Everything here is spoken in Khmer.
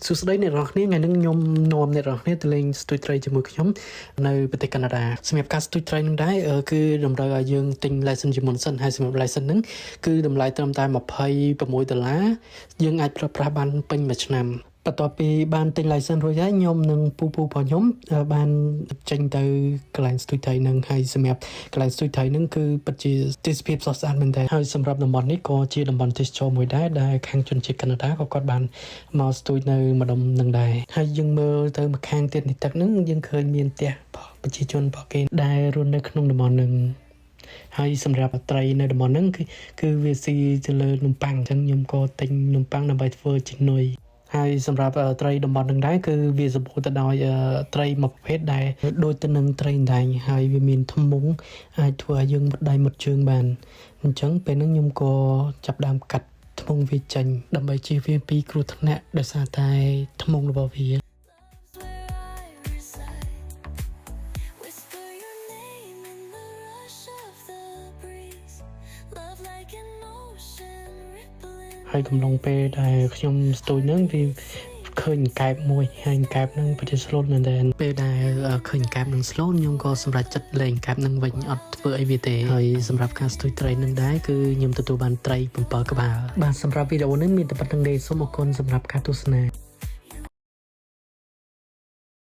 សួស្តីអ្នកនរគ្នាថ្ងៃនេះខ្ញុំនាំអ្នកនរគ្នាទៅលេងស្ទូចត្រីជាមួយខ្ញុំនៅប្រទេសកាណាដាសម្រាប់ការស្ទូចត្រីនឹងដែរគឺតម្រូវឲ្យយើងទិញ license ជាមុនសិនហើយសម្រាប់ license ហ្នឹងគឺតម្លៃត្រឹមតែ$26យើងអាចប្រើប្រាស់បានពេញមួយឆ្នាំបន្ទាប់ពីបានទិញ license រួចហើយខ្ញុំនិងពូរបស់ខ្ញុំបានចេញទៅកន្លែងស្ទូចត្រីនឹងហើយសម្រាប់កន្លែងស្ទូចត្រីនឹងគឺពិតជាទេសភាពស្រស់ស្អាតមែនតើហើយសម្រាប់តំបន់នេះក៏ជាតំបន់ទេសចរមួយដែរដែលខាងជនជាតិកាណាដាក៏គាត់បានមកស្ទូចនៅម្ដុំនឹងដែរហើយយើងមើលទៅម្ខាងទៀតនៃទឹកនឹងយើងឃើញមានផ្ទះប្រជាជនរបស់គេដែលរស់នៅក្នុងតំបន់នឹងហើយសម្រាប់ត្រីនៅតំបន់ហ្នឹងគឺវាស៊ីទៅលើនំប៉័ងអញ្ចឹងខ្ញុំក៏ទិញនំប៉័ងដើម្បីធ្វើជានុយហើយសម្រាប់ត្រីតំបន់នឹងដែរគឺវាសម្បូរទៅដោយត្រីមួយប្រភេទដែលដូចទៅនឹងត្រីដែងហើយវាមានធ្មង់អាចធ្វើឲ្យយើងមុតដៃមុតជើងបានអញ្ចឹងពេលហ្នឹងខ្ញុំក៏ចាប់ដើមកាត់ធ្មង់វាចេញដើម្បីជៀសវាងពីគ្រោះថ្នាក់ដោយសារតែធ្មង់របស់វាហើយកំឡុងពេលដែលខ្ញុំស្ទូចហ្នឹងវាឃើញកែបមួយហើយកែបហ្នឹងពិតជាស្លូតមែនទែនពេលដែលឃើញកែបហ្នឹងស្លូតខ្ញុំក៏សម្រេចចិត្តលេងកែបហ្នឹងវិញអត់ធ្វើអីវាទេហើយសម្រាប់ការស្ទូចត្រីហ្នឹងដែរគឺខ្ញុំទទួលបានត្រី7ក្បាលបាទសម្រាប់វីដេអូនេះមានតែប៉ុណ្្នឹងទេសូមអរគុណសម្រាប់ការទស្សនា